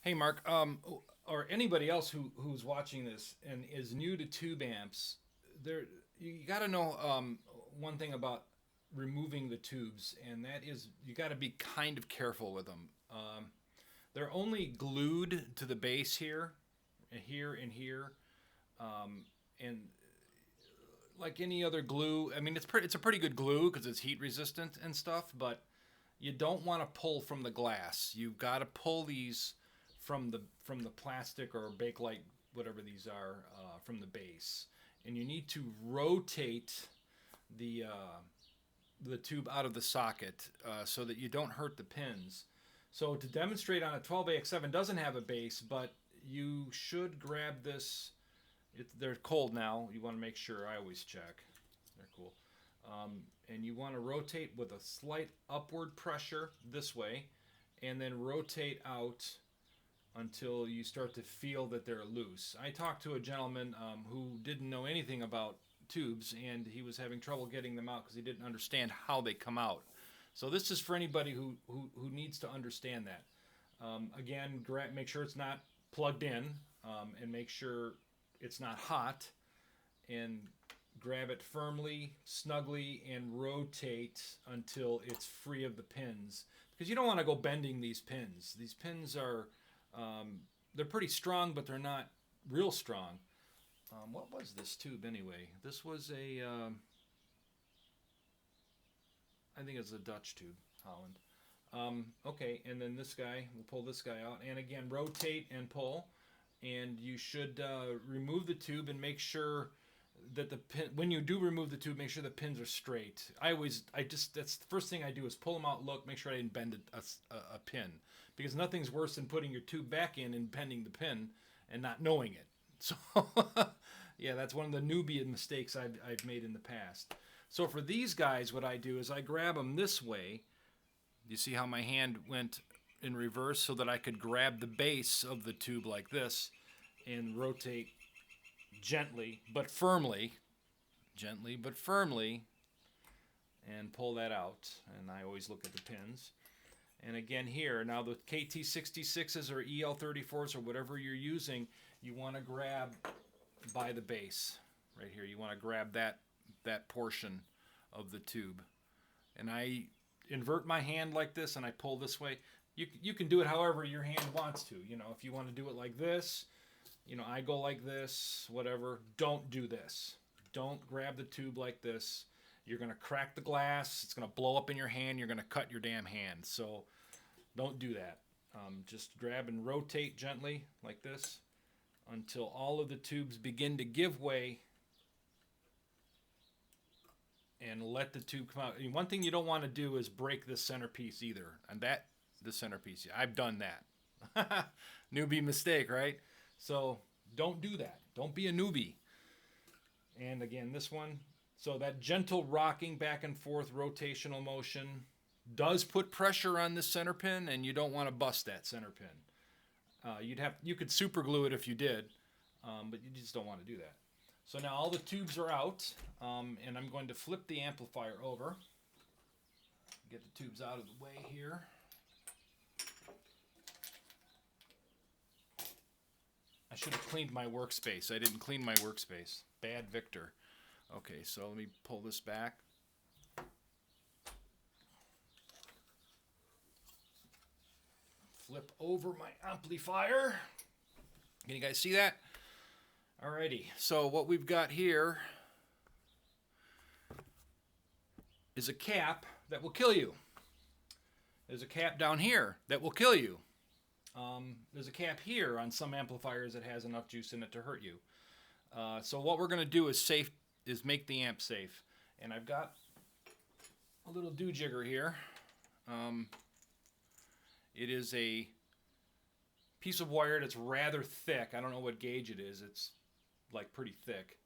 Hey, Mark, or anybody else who's watching this and is new to tube amps, there you got to know one thing about removing the tubes, and that is you got to be kind of careful with them. They're only glued to the base here, and here, and like any other glue. I mean, it's a pretty good glue because it's heat resistant and stuff, but you don't want to pull from the glass. You've got to pull these from the plastic or Bakelite, whatever these are, from the base, and you need to rotate the tube out of the socket so that you don't hurt the pins. So to demonstrate on a 12AX7 doesn't have a base, but you should grab this. They're cold now. You want to make sure. I always check. They're cool. And you want to rotate with a slight upward pressure this way, and then rotate out until you start to feel that they're loose. I talked to a gentleman who didn't know anything about tubes, and he was having trouble getting them out because he didn't understand how they come out. So this is for anybody who needs to understand that. Again, make sure it's not plugged in, and make sure it's not hot, and grab it firmly, snugly, and rotate until it's free of the pins. Because you don't want to go bending these pins. These pins are, they're pretty strong, but they're not real strong. What was this tube anyway? This was I think it's a Dutch tube, Holland. Okay, and then this guy, we'll pull this guy out. And again, rotate and pull. And you should remove the tube and make sure that the pin, when you do remove the tube, make sure the pins are straight. That's the first thing I do is pull them out, look, make sure I didn't bend a pin. Because nothing's worse than putting your tube back in and bending the pin and not knowing it. So, yeah, that's one of the newbie mistakes I've made in the past. So for these guys, what I do is I grab them this way. You see how my hand went in reverse so that I could grab the base of the tube like this and rotate gently but firmly, and pull that out. And I always look at the pins. And again here, now the KT66s or EL34s or whatever you're using, you want to grab by the base right here. You want to grab that portion of the tube. And I invert my hand like this and I pull this way. You can do it however your hand wants to. You know, if you want to do it like this, you know, I go like this, whatever. Don't do this. Don't grab the tube like this. You're going to crack the glass. It's going to blow up in your hand. You're going to cut your damn hand. So don't do that. Just grab and rotate gently like this until all of the tubes begin to give way, and let the tube come out. And one thing you don't want to do is break this centerpiece either. And the centerpiece, I've done that. Newbie mistake, right? So don't do that. Don't be a newbie. And again, this one. So that gentle rocking back and forth rotational motion does put pressure on this center pin, and you don't want to bust that center pin. You could super glue it if you did, but you just don't want to do that. So now all the tubes are out, and I'm going to flip the amplifier over. Get the tubes out of the way here. I should have cleaned my workspace. I didn't clean my workspace. Bad Victor. Okay, so let me pull this back. Flip over my amplifier. Can you guys see that? Alrighty, so what we've got here is a cap that will kill you. There's a cap down here that will kill you. There's a cap here on some amplifiers that has enough juice in it to hurt you. So what we're going to do is make the amp safe. And I've got a little do-jigger here. It is a piece of wire that's rather thick. I don't know what gauge it is. It's like pretty thick.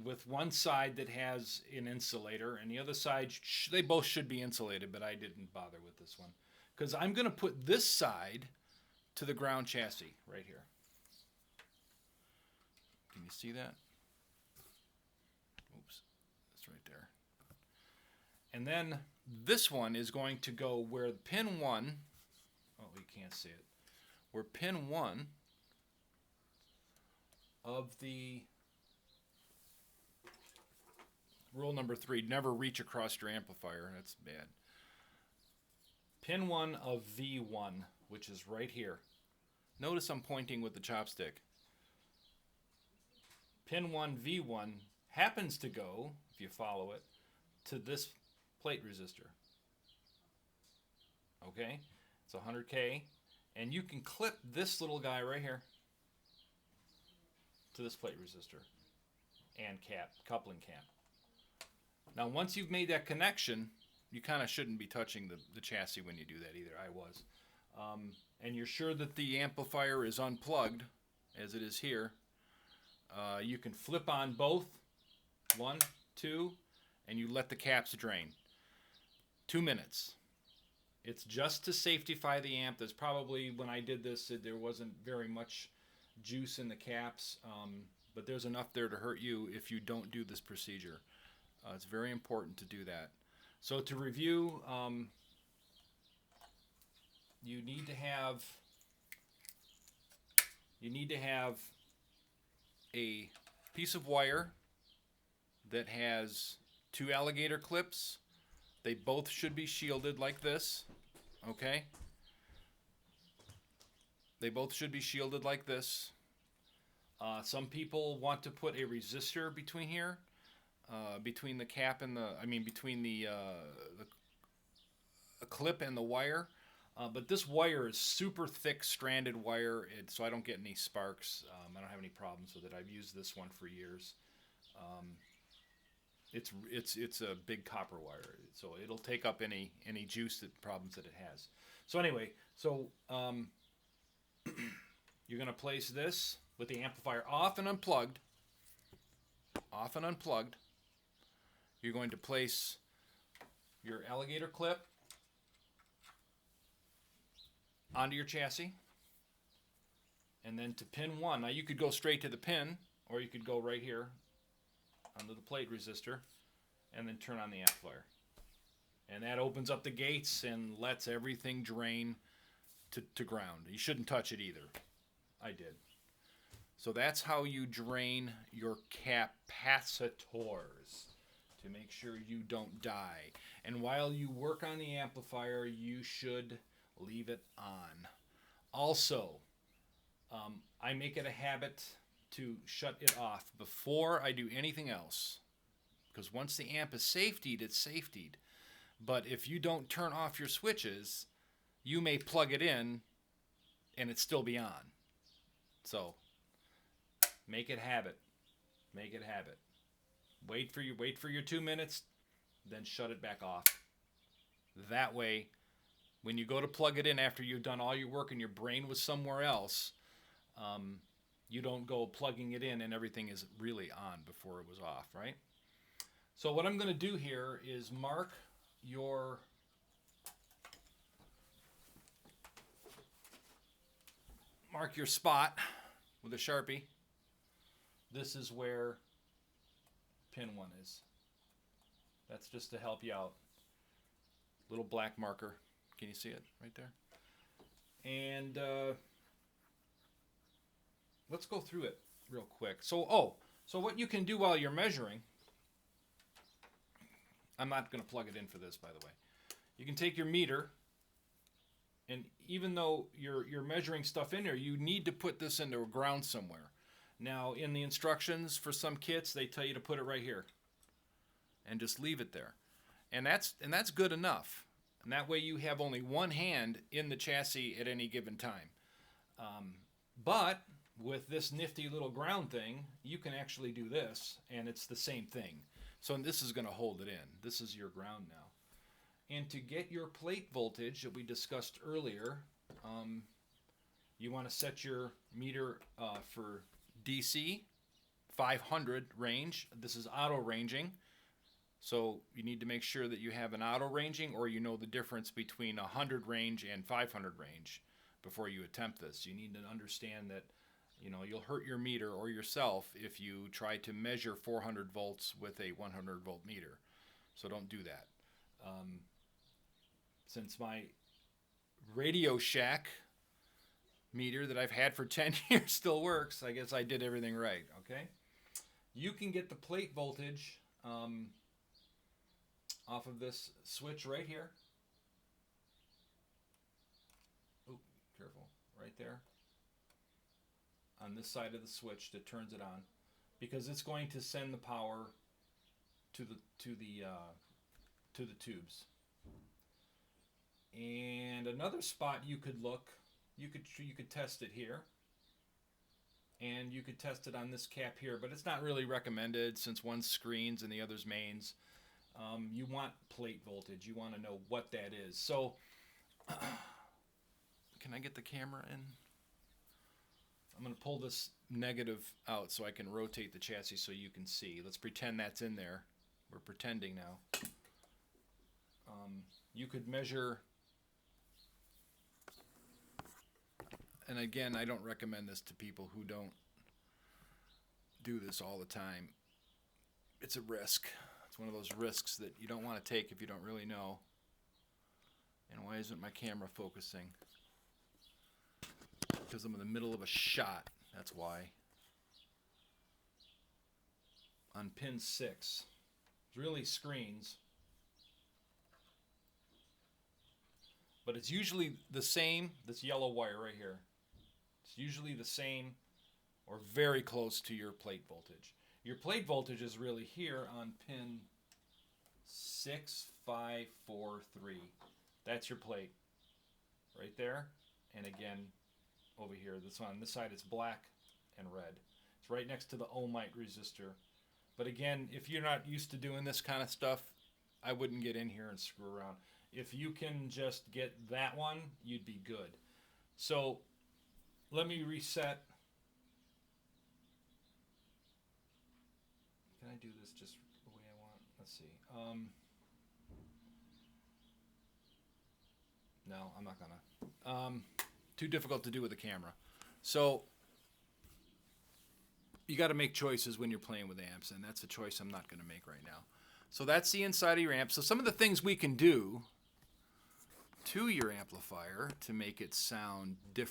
With one side that has an insulator, and the other side, they both should be insulated, but I didn't bother with this one. Because I'm going to put this side to the ground chassis right here. Can you see that? Oops, that's right there. And then this one is going to go where pin 1 oh, you can't see it, where pin 1 of the rule number 3, never reach across your amplifier. That's bad. Pin 1 of V1, which is right here. Notice I'm pointing with the chopstick. Pin 1 V1 happens to go, if you follow it, to this plate resistor. Okay? It's 100K. And you can clip this little guy right here to this plate resistor and cap, coupling cap. Now, once you've made that connection, you kind of shouldn't be touching the chassis when you do that either. I was. And you're sure that the amplifier is unplugged, as it is here. You can flip on both, 1, 2, and you let the caps drain. 2 minutes. It's just to safetyfy the amp. There's probably, when I did this, there wasn't very much juice in the caps, but there's enough there to hurt you if you don't do this procedure. It's very important to do that. So to review, you need to have a piece of wire that has 2 alligator clips. They both should be shielded like this, okay? They both should be shielded like this. Some people want to put a resistor between here, between the cap and between the clip and the wire. But this wire is super thick stranded wire, so I don't get any sparks. I don't have any problems with it. I've used this one for years. It's a big copper wire, so it'll take up any juice problems that it has. So anyway, you're going to place this with the amplifier off and unplugged. Off and unplugged. You're going to place your alligator clip onto your chassis, and then to pin 1. Now you could go straight to the pin, or you could go right here onto the plate resistor and then turn on the amplifier. And that opens up the gates and lets everything drain to ground. You shouldn't touch it either. I did. So that's how you drain your capacitors, to make sure you don't die. And while you work on the amplifier, you should leave it on. Also, I make it a habit to shut it off before I do anything else, because once the amp is safetied, it's safetied. But if you don't turn off your switches, you may plug it in and it still be on. So make it habit. Make it habit. Wait for your 2 minutes, then shut it back off. That way, when you go to plug it in after you've done all your work and your brain was somewhere else, you don't go plugging it in and everything is really on before it was off, right? So what I'm going to do here is mark your spot with a Sharpie. This is where pin 1 is. That's just to help you out. Little black marker. Can you see it right there? And let's go through it real quick. So what you can do while you're measuring, I'm not going to plug it in for this, by the way. You can take your meter, and even though you're measuring stuff in there, you need to put this into a ground somewhere. Now, in the instructions for some kits, they tell you to put it right here and just leave it there. And that's good enough. And that way you have only one hand in the chassis at any given time. But with this nifty little ground thing, you can actually do this, and it's the same thing. So this is going to hold it in. This is your ground now. And to get your plate voltage that we discussed earlier, you want to set your meter for DC 500 range. This is auto ranging. So you need to make sure that you have an auto ranging, or you know the difference between 100 range and 500 range before you attempt this. You need to understand that, you'll hurt your meter or yourself if you try to measure 400 volts with a 100 volt meter. So don't do that. Since my Radio Shack meter that I've had for 10 years still works. I guess I did everything right, okay? You can get the plate voltage off of this switch right here. Oh, careful. Right there. On this side of the switch that turns it on, because it's going to send the power to the tubes. And another spot you could look, you could test it here, and you could test it on this cap here, but it's not really recommended since one's screens and the other's mains. You want plate voltage. You want to know what that is. So, can I get the camera in? I'm going to pull this negative out so I can rotate the chassis so you can see. Let's pretend that's in there. We're pretending now. You could measure, and again, I don't recommend this to people who don't do this all the time. It's a risk. It's one of those risks that you don't want to take if you don't really know. And why isn't my camera focusing? Because I'm in the middle of a shot. That's why. On pin 6. It's really screens. But it's usually the same, this yellow wire right here. It's usually the same or very close to your plate voltage. Your plate voltage is really here on pin 6543. That's your plate. Right there. And again, over here. This on this side it's black and red. It's right next to the ohmite resistor. But again, if you're not used to doing this kind of stuff, I wouldn't get in here and screw around. If you can just get that one, you'd be good. So let me reset. Can I do this just the way I want? Let's see. No, I'm not gonna. Too difficult to do with a camera. So you got to make choices when you're playing with amps, and that's a choice I'm not going to make right now. So that's the inside of your amp. So some of the things we can do to your amplifier to make it sound different.